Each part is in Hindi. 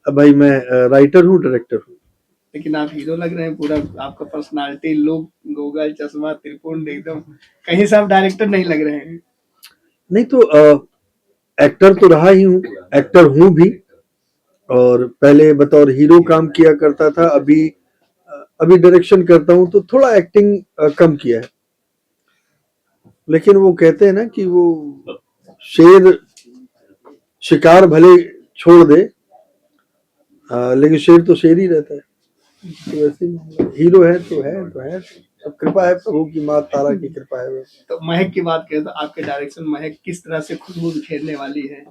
भाई मैं राइटर हूँ, डायरेक्टर हूँ। लेकिन आप हीरो लग रहे हैं, पूरा आपका पर्सनालिटी, लुक, गोगल, चश्मा, त्रिपुंड एकदम, कहीं से आप डायरेक्टर नहीं लग रहे हैं। नहीं तो एक्टर तो रहा ही हूँ, एक्टर हूँ भी, और पहले बतौर हीरो काम किया करता था। अभी डायरेक्शन करता हूँ तो थोड़ा एक्टिंग कम किया है। लेकिन वो कहते हैं ना कि वो शेर शिकार भले छोड़ दे, लेकिन शेर तो शेर ही रहता है। तो वैसे ही हीरो है तो है, तो है, सब कृपा है प्रभु की, माँ तारा की कृपा है। तो महक की बात करें तो आपके डायरेक्शन महक किस तरह से खुशबू बिखेरने वाली है?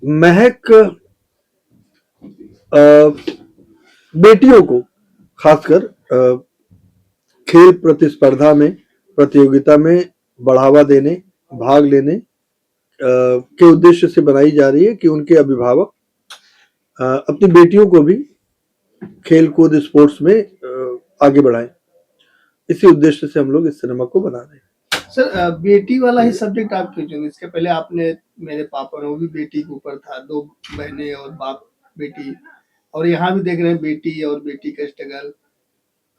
महक बेटियों को खासकर खेल प्रतिस्पर्धा में, प्रतियोगिता में बढ़ावा देने, भाग लेने के उद्देश्य से बनाई जा रही है कि उनके अभिभावक अपनी बेटियों को भी खेल कूद स्पोर्ट्स में आगे बढ़ाएं। इसी उद्देश्य से हम लोग इस सिनेमा को बना रहे हैं। सर, बेटी वाला ही सब्जेक्ट आप क्यों चुने? इसके पहले आपने मेरे पापा ने, वो भी बेटी के ऊपर था, 2 बहनें और बाप बेटी, और यहाँ भी देख रहे हैं बेटी और बेटी का स्ट्रगल,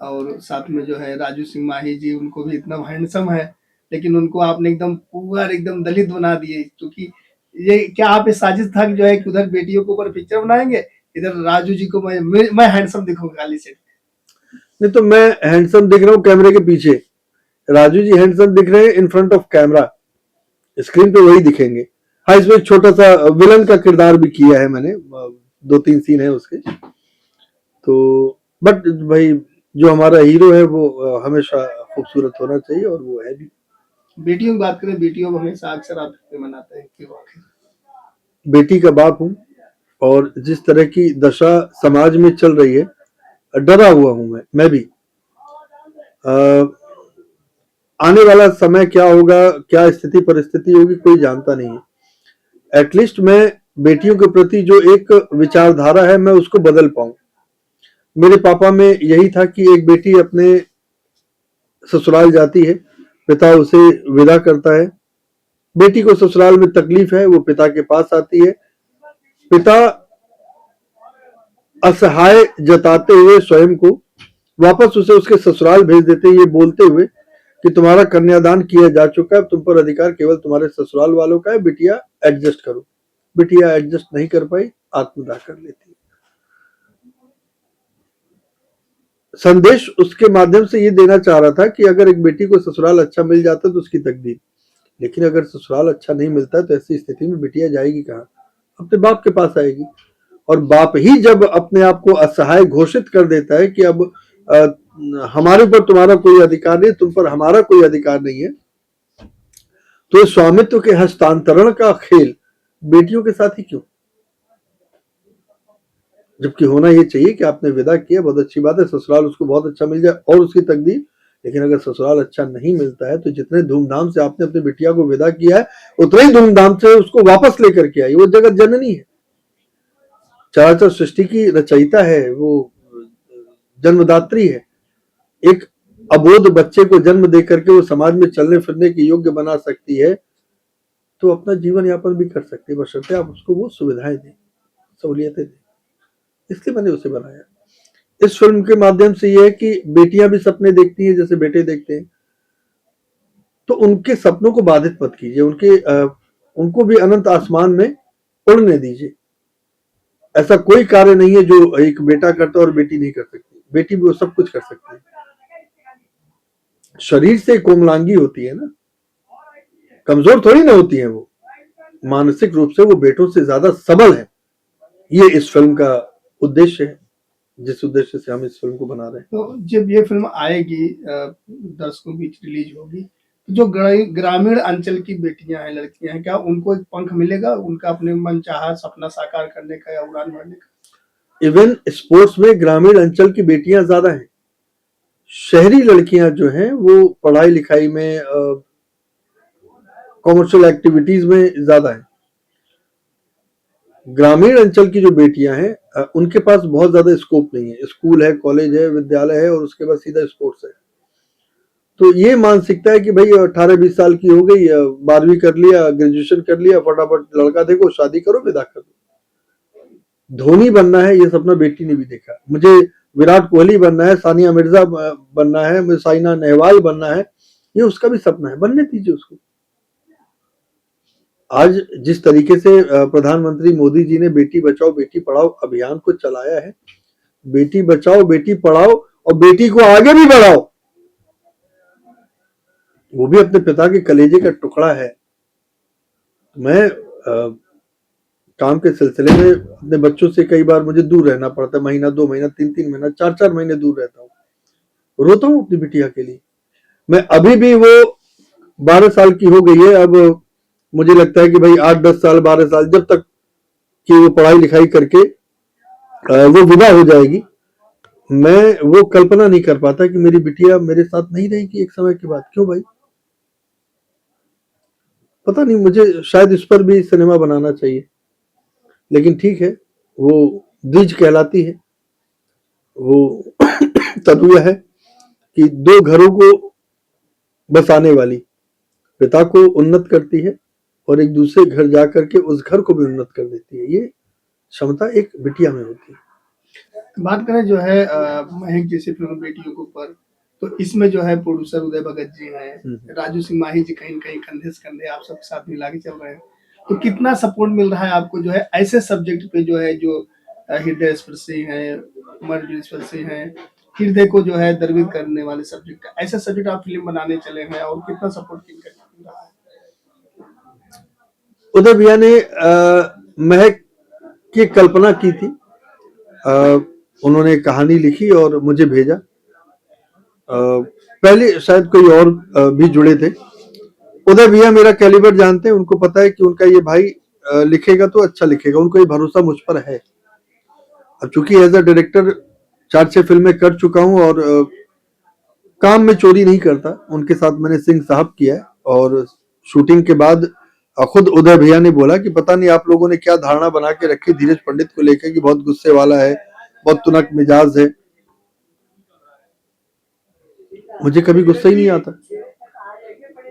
और साथ में जो है राजू सिंह माही जी, उनको भी इतना हैंडसम है, लेकिन उनको आपने एकदम पूरा एकदम दलित बना दिए। क्योंकि ये क्या आप साजिश था कि जो है कि उधर बेटियों के ऊपर पिक्चर बनाएंगे, इधर राजू जी को मैं हैंडसम दिखूंगा खाली से? नहीं तो मैं हैंडसम दिख रहा हूँ कैमरे के पीछे, राजू जी हैंडसम दिख रहे हैं in front of camera, screen पे वही दिखेंगे। हाँ, इसमें एक छोटा सा विलन का किरदार भी किया है मैंने, 2-3 सीन है उसके। तो बट भाई जो हमारा हीरो है वो हमेशा खूबसूरत होना चाहिए, और वो है भी। बेटियों की बात करें, बेटियों को हमेशा अक्सर आप मनाते हैं, क्यों आखिर? बेटी का बाप हूँ, और जिस तरह की दशा समाज में चल रही है, डरा हुआ हूँ मैं भी। आने वाला समय क्या होगा, क्या स्थिति परिस्थिति होगी, कोई जानता नहीं है। एटलीस्ट मैं बेटियों के प्रति जो एक विचारधारा है, मैं उसको बदल पाऊं। मेरे पापा में यही था कि एक बेटी अपने ससुराल जाती है, पिता उसे विदा करता है, बेटी को ससुराल में तकलीफ है, वो पिता के पास आती है, पिता असहाय जताते हुए स्वयं को वापस उसे उसके ससुराल भेज देते हैं, ये बोलते हुए कि तुम्हारा कन्यादान किया जा चुका है, तुम पर अधिकार केवल तुम्हारे ससुराल वालों का है, बिटिया एडजस्ट करो। बिटिया एडजस्ट नहीं कर पाई, आत्मदाह कर लेती। संदेश उसके माध्यम से ये देना चाह रहा था कि अगर एक बेटी को ससुराल अच्छा मिल जाता तो उसकी तकदीर, लेकिन अगर ससुराल अच्छा नहीं मिलता तो ऐसी स्थिति में बिटिया जाएगी कहाँ? अपने बाप के पास आएगी। और बाप ही जब अपने आप को असहाय घोषित कर देता है कि अब हमारे ऊपर तुम्हारा कोई अधिकार नहीं, तुम पर हमारा कोई अधिकार नहीं है, तो स्वामित्व के हस्तांतरण का खेल बेटियों के साथ ही क्यों? जबकि होना ये चाहिए कि आपने विदा किया, बहुत अच्छी बात है, ससुराल उसको बहुत अच्छा मिल जाए और उसकी तकदीर। लेकिन अगर ससुराल अच्छा नहीं मिलता है तो जितने धूमधाम से आपने अपनी बिटिया को विदा किया है, उतने ही धूमधाम से उसको वापस लेकर के आई। वो जगत जननी है, चराचर सृष्टि की रचयिता है, वो जन्मदात्री है। एक अबोध बच्चे को जन्म देकर के वो समाज में चलने फिरने के योग्य बना सकती है, तो अपना जीवन यापन भी कर सकती है, बशर्ते आप उसको वो सुविधाएं दें, सहूलियतें दें। इसलिए मैंने उसे बनाया। इस फिल्म के माध्यम से यह है कि बेटियां भी सपने देखती हैं जैसे बेटे देखते हैं, तो उनके सपनों को बाधित मत कीजिए, उनको भी अनंत आसमान में उड़ने दीजिए। ऐसा कोई कार्य नहीं है जो एक बेटा करता और बेटी नहीं कर सकती, बेटी भी वो सब कुछ कर सकती है। शरीर से कोमलांगी होती है ना, कमजोर थोड़ी ना होती है वो, मानसिक रूप से वो बेटों से ज्यादा सबल है। ये इस फिल्म का उद्देश्य है, जिस उद्देश्य से हम इस फिल्म को बना रहे हैं। तो जब ये फिल्म आएगी, दर्शकों के बीच रिलीज होगी, तो जो ग्रामीण अंचल की बेटियां हैं, लड़कियां हैं, क्या उनको एक पंख मिलेगा, उनका अपने मनचाहा सपना साकार करने का या उड़ान भरने का? इवन स्पोर्ट्स में ग्रामीण अंचल की बेटियां ज्यादा हैं। शहरी लड़कियां जो हैं वो पढ़ाई लिखाई में, कॉमर्शियल एक्टिविटीज में ज्यादा है। ग्रामीण अंचल की जो बेटियां हैं उनके पास बहुत ज्यादा स्कोप नहीं है, स्कूल है, कॉलेज है, विद्यालय है, और उसके बाद सीधा स्पोर्ट्स है। तो ये मानसिकता है कि भाई 18-20 साल की हो गई, 12वीं कर लिया, ग्रेजुएशन कर लिया, फटाफट लड़का देखो, शादी करो, विदा कर दो। धोनी बनना है ये सपना बेटी ने भी देखा, मुझे विराट कोहली बनना है, सानिया मिर्जा बनना है, मुझे साइना नेहवाल बनना है, ये उसका भी सपना है, बनने दीजिए उसको। आज जिस तरीके से प्रधानमंत्री मोदी जी ने बेटी बचाओ बेटी पढ़ाओ अभियान को चलाया है, बेटी बचाओ बेटी पढ़ाओ और बेटी को आगे भी बढ़ाओ, वो भी अपने पिता के कलेजे का टुकड़ा है। मैं काम के सिलसिले में अपने बच्चों से कई बार मुझे दूर रहना पड़ता है, महीना 2 महीना 3 महीना 4 महीने दूर रहता हूँ, रोता हूँ अपनी बिटिया के लिए। मैं अभी भी, वो 12 साल की हो गई है, अब मुझे लगता है कि भाई 8-10 साल 12 साल जब तक कि वो पढ़ाई लिखाई करके वो विदा हो जाएगी, मैं वो कल्पना नहीं कर पाता कि मेरी बिटिया मेरे साथ नहीं रहेगी एक समय के बाद। क्यों भाई? पता नहीं, मुझे शायद इस पर भी सिनेमा बनाना चाहिए, लेकिन ठीक है, वो द्विज कहलाती है, वो तदुया है कि 2 घरों को बसाने वाली, पिता को उन्नत करती है और एक दूसरे घर जाकर के उस घर को भी उन्नत कर देती है। ये क्षमता एक बिटिया में होती है। बात करें जो है महक जैसी फिल्म बेटियों के ऊपर, तो इसमें जो है प्रोड्यूसर उदय भगत जी हैं, राजू सिंह माही जी कहीं न कहीं कंधे से कंधे आप सबके साथ मिला के चल रहे हैं। तो कितना सपोर्ट मिल रहा है आपको जो है ऐसे सब्जेक्ट पे जो है जो हृदय स्पर्शी हैं, मर्म स्पर्शी हैं, हृदय को जो है द्रवित करने वाले सब्जेक्ट, ऐसे सब्जेक्ट आप फिल्म बनाने चले हैं और कितना सपोर्ट मिल रहा है? उदय भैया ने महक की कल्पना की थी, उन्होंने कहानी लिखी और मुझे भेजा। पहले शायद कोई और भी जुड़े थे। उदय भैया मेरा कैलिबर जानते हैं, उनको पता है कि उनका ये भाई लिखेगा तो अच्छा लिखेगा, उनको ये भरोसा मुझ पर है। अब चूंकि एज अ डायरेक्टर 4-6 फिल्में कर चुका हूं और काम में चोरी नहीं करता, उनके साथ मैंने सिंह साहब किया है और शूटिंग के बाद खुद उदय भैया ने बोला कि पता नहीं आप लोगों ने क्या धारणा बना के रखी धीरज पंडित को लेकर कि बहुत गुस्से वाला है, बहुत तुनक मिजाज है। मुझे कभी गुस्सा ही नहीं आता।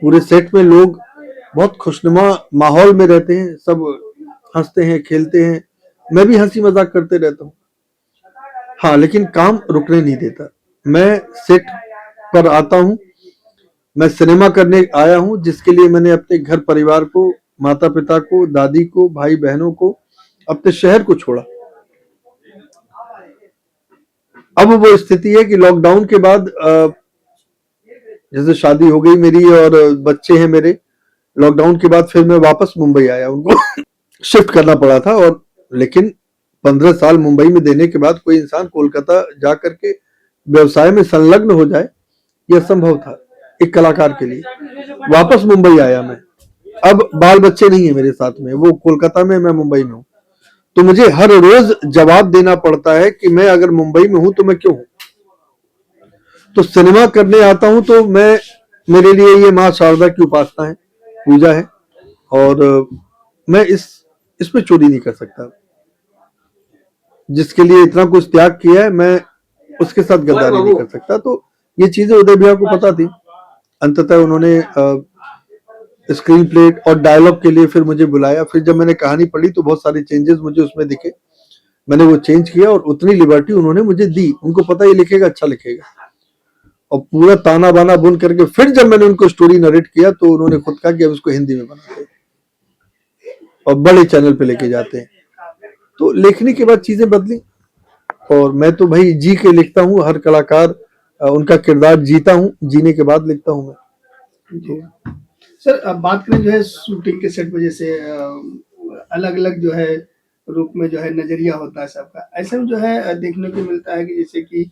पूरे सेट में लोग बहुत खुशनुमा माहौल में रहते हैं, सब हंसते हैं खेलते हैं, मैं भी हंसी मजाक करते रहता हूँ। हाँ, लेकिन काम रुकने नहीं देता। मैं सेट पर आता हूँ, मैं सिनेमा करने आया हूँ जिसके लिए मैंने अपने घर परिवार को, माता पिता को, दादी को, भाई बहनों को, अपने शहर को छोड़ा। अब वो स्थिति है कि लॉकडाउन के बाद जैसे शादी हो गई मेरी और बच्चे हैं मेरे, लॉकडाउन के बाद फिर मैं वापस मुंबई आया, उनको शिफ्ट करना पड़ा था। और लेकिन 15 साल मुंबई में देने के बाद कोई इंसान कोलकाता जाकर के व्यवसाय में संलग्न हो जाए, यह असंभव था एक कलाकार के लिए। वापस मुंबई आया मैं, अब बाल बच्चे नहीं है मेरे साथ में, वो कोलकाता में, मैं मुंबई में हूँ, तो मुझे हर रोज जवाब देना पड़ता है कि मैं अगर मुंबई में हूं तो मैं क्यों हूं। तो सिनेमा करने आता हूं तो मैं, मेरे लिए ये माँ शारदा की उपासना है, पूजा है, और मैं इसमें चोरी नहीं कर सकता। जिसके लिए इतना कुछ त्याग किया है, मैं उसके साथ गद्दारी नहीं कर सकता। तो ये चीजें उदय भैया को पता थी। अंततः उन्होंने स्क्रीन प्ले और डायलॉग के लिए फिर मुझे बुलाया। फिर जब मैंने कहानी पढ़ी तो बहुत सारे चेंजेस मुझे उसमें दिखे, मैंने वो चेंज किया और उतनी लिबर्टी उन्होंने मुझे दी। उनको पता ये लिखेगा अच्छा लिखेगा, और पूरा ताना बाना बुन करके फिर जब मैंने उनको स्टोरी नरेट किया तो उन्होंने खुद कहा कि अब इसको हिंदी में बनाते हैं और बड़े चैनल पे लेके जाते हैं। तो लिखने के बाद चीजें बदली, और मैं तो भाई जी के लिखता हूँ। हर कलाकार उनका किरदार जीता हूँ, जीने के बाद लिखता हूँ मैं। जी सर, अब बात करें जो है शूटिंग के सेट पे, जैसे अलग अलग जो है रूप में जो है नजरिया होता है सबका, ऐसे में जो है देखने को मिलता है कि जैसे कि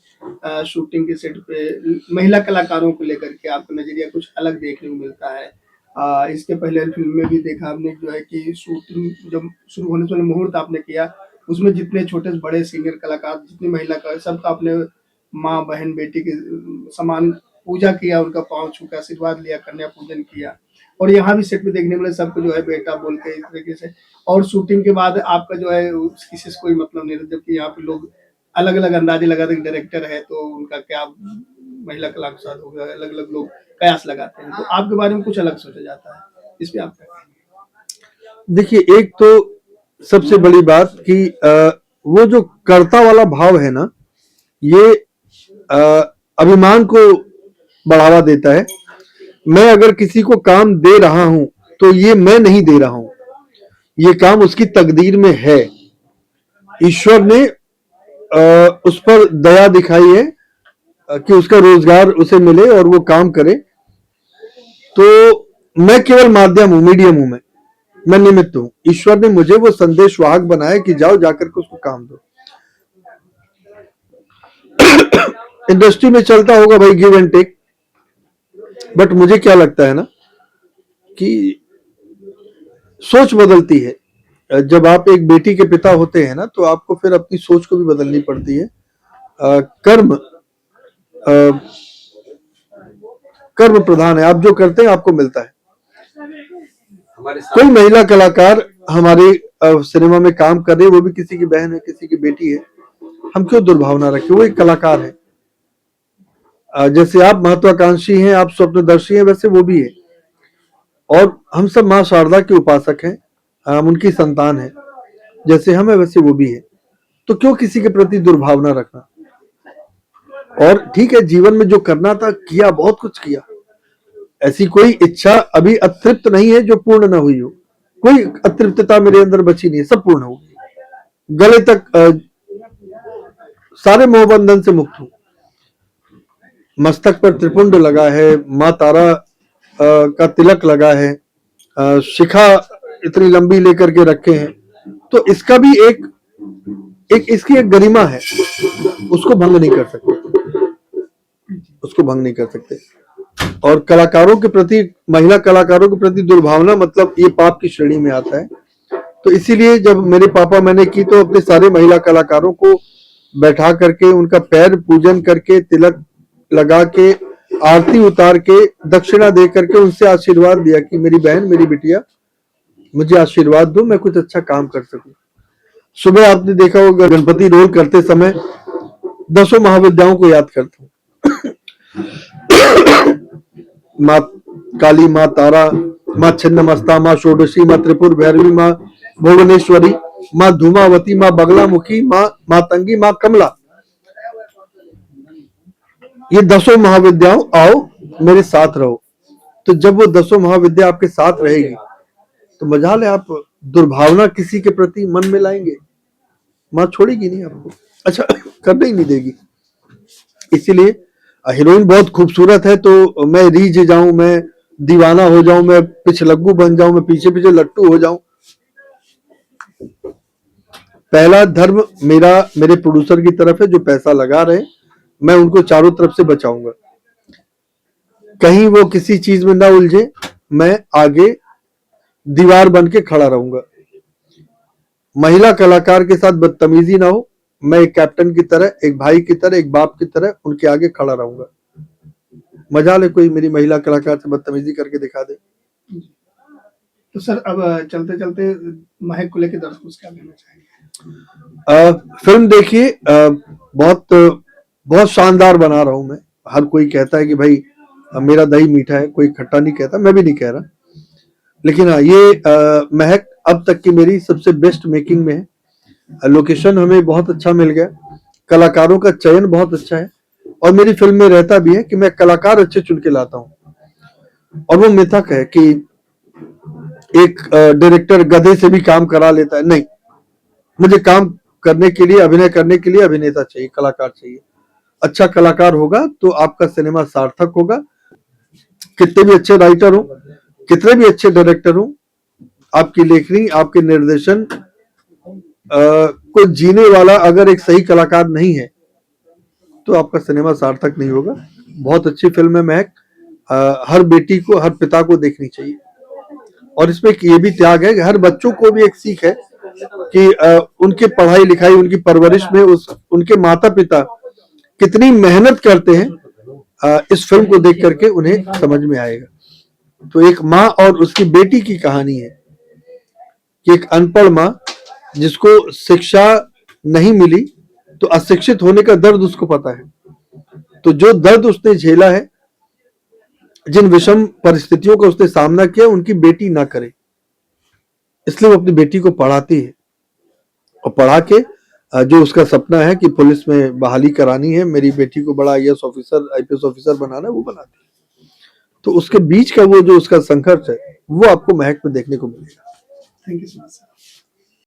शूटिंग के सेट पे महिला कलाकारों को लेकर के आपको नजरिया कुछ अलग देखने को मिलता है। इसके पहले फिल्म में भी देखा आपने जो है कि शूटिंग जब शुरू होने से पहले मुहूर्त आपने किया, उसमें जितने छोटे से बड़े सीनियर कलाकार, जितनी महिला का, सबका आपने माँ बहन बेटी के समान पूजा किया, उनका पाँव छू के आशीर्वाद लिया, कन्या पूजन किया। और यहाँ भी सेट पे देखने मिले सबको जो है बेटा बोल के इस तरीके से। और शूटिंग के बाद आपका जो है किसी से कोई मतलब नहीं था, जबकि यहाँ पे लोग अलग अलग अंदाजे लगाते हैं, डायरेक्टर है तो उनका क्या महिला कला के साथ होगा, अलग अलग लोग कयास लगाते हैं, तो आपके बारे में कुछ अलग सोचा जाता है, इस पे आप क्या कहेंगे? देखिए, एक तो सबसे बड़ी बात कि वो जो कर्ता वाला भाव है ना, ये अभिमान को बढ़ावा देता है। मैं अगर किसी को काम दे रहा हूं तो ये मैं नहीं दे रहा हूं, ये काम उसकी तकदीर में है। ईश्वर ने उस पर दया दिखाई है कि उसका रोजगार उसे मिले और वो काम करे। तो मैं केवल माध्यम हूं, मीडियम हूं, मैं निमित्त हूं। ईश्वर ने मुझे वो संदेश वाहक बनाया कि जाओ जाकर के उसको काम दो। इंडस्ट्री में चलता होगा भाई गिव एंड टेक, बट मुझे क्या लगता है ना कि सोच बदलती है। जब आप एक बेटी के पिता होते हैं ना, तो आपको फिर अपनी सोच को भी बदलनी पड़ती है। कर्म कर्म प्रधान है, आप जो करते हैं आपको मिलता है। कोई महिला कलाकार हमारे सिनेमा में काम कर रही है, वो भी किसी की बहन है, किसी की बेटी है, हम क्यों दुर्भावना रखें? वो एक कलाकार है। जैसे आप महत्वाकांक्षी हैं, आप स्वप्नदर्शी हैं, वैसे वो भी है। और हम सब माँ शारदा के उपासक हैं, हम उनकी संतान हैं। जैसे हम है वैसे वो भी है। तो क्यों किसी के प्रति दुर्भावना रखना? और ठीक है, जीवन में जो करना था किया, बहुत कुछ किया। ऐसी कोई इच्छा अभी अतृप्त नहीं है जो पूर्ण ना हुई हो। कोई अतृप्तता मेरे अंदर बची नहीं है, सब पूर्ण हो गई। गले तक सारे मोहबंधन से मुक्त हूं। मस्तक पर त्रिपुंड लगा है, माँ तारा का तिलक लगा है, शिखा इतनी लंबी लेकर के रखे हैं। तो इसका भी एक इसकी एक गरिमा है, उसको भंग नहीं कर सकते, उसको भंग नहीं कर सकते। और कलाकारों के प्रति, महिला कलाकारों के प्रति दुर्भावना मतलब ये पाप की श्रेणी में आता है। तो इसीलिए जब मेरे पापा मैंने की, तो अपने सारे महिला कलाकारों को बैठा करके उनका पैर पूजन करके, तिलक लगा के, आरती उतार के, दक्षिणा दे करके उनसे आशीर्वाद दिया कि मेरी बहन, मेरी बिटिया, मुझे आशीर्वाद दो, मैं कुछ अच्छा काम कर सकूं। सुबह आपने देखा होगा गणपति रोल करते समय 10 महाविद्याओं को याद करता हूं। माँ काली, माँ तारा, माँ छिन्नमस्ता, माँ षोडशी, माँ त्रिपुर भैरवी, माँ भुवनेश्वरी, माँ धूमावती, माँ बगलामुखी, माँ मातंगी, माँ कमला। ये 10 महाविद्याओं आओ मेरे साथ रहो। तो जब वो 10 महाविद्या आपके साथ रहेगी तो मजाल है, आप दुर्भावना किसी के प्रति मन में लाएंगे, माँ छोड़ेगी नहीं आपको, अच्छा करने ही नहीं देगी। इसीलिए हीरोइन बहुत खूबसूरत है तो मैं रीझ जाऊं, मैं दीवाना हो जाऊं, मैं पिछलग्गू बन जाऊं, मैं पीछे पीछे लट्टू हो जाऊं। पहला धर्म मेरा मेरे प्रोड्यूसर की तरफ है, जो पैसा लगा रहे, मैं उनको चारों तरफ से बचाऊंगा। कहीं वो किसी चीज में ना उलझे, मैं आगे दीवार बन के खड़ा रहूंगा। महिला कलाकार के साथ बदतमीजी ना हो, मैं एक कैप्टन की तरह, एक भाई की तरह, एक बाप की तरह उनके आगे खड़ा रहूंगा। मजाल है कोई मेरी महिला कलाकार से बदतमीजी करके दिखा दे। तो सर अब चलते चलते महक को लेकर दर्शकों से क्या कहना चाहेंगे? फिल्म देखिए, बहुत बहुत शानदार बना रहा हूं मैं। हर कोई कहता है कि भाई मेरा दही मीठा है, कोई खट्टा नहीं कहता, मैं भी नहीं कह रहा। लेकिन हाँ, ये महक अब तक की मेरी सबसे बेस्ट मेकिंग में है। लोकेशन हमें बहुत अच्छा मिल गया, कलाकारों का चयन बहुत अच्छा है, और मेरी फिल्म में रहता भी है कि मैं कलाकार अच्छे चुन के लाता हूं। और वो मिथक है कि एक डायरेक्टर गधे से भी काम करा लेता है, नहीं। मुझे काम करने के लिए, अभिनय करने के लिए अभिनेता चाहिए, कलाकार चाहिए। अच्छा कलाकार होगा तो आपका सिनेमा सार्थक होगा। कितने भी अच्छे राइटर हो, कितने भी अच्छे डायरेक्टर हो, आपकी लेखनी, आपके निर्देशन को जीने वाला अगर एक सही कलाकार नहीं है तो आपका सिनेमा सार्थक नहीं होगा। बहुत अच्छी फिल्म है महक, हर बेटी को, हर पिता को देखनी चाहिए। और इसमें ये भी त्याग है कि हर बच्चों को भी एक सीख है कि उनके पढ़ाई लिखाई, उनकी परवरिश में उनके माता पिता कितनी मेहनत करते हैं, इस फिल्म को देख करके उन्हें समझ में आएगा। तो एक माँ और उसकी बेटी की कहानी है कि एक अनपढ़ माँ जिसको शिक्षा नहीं मिली, तो अशिक्षित होने का दर्द उसको पता है। तो जो दर्द उसने झेला है, जिन विषम परिस्थितियों का उसने सामना किया, उनकी बेटी ना करे, इसलिए वो अपनी बेटी को पढ़ाती है और पढ़ा के जो उसका सपना है कि पुलिस में बहाली करानी है, मेरी बेटी को बड़ा आईएएस ऑफिसर, आईपीएस ऑफिसर बनाना है, वो बनाती है। तो उसके बीच का वो जो उसका संघर्ष है, वो आपको महक में देखने को मिलेगा। Thank you so much sir.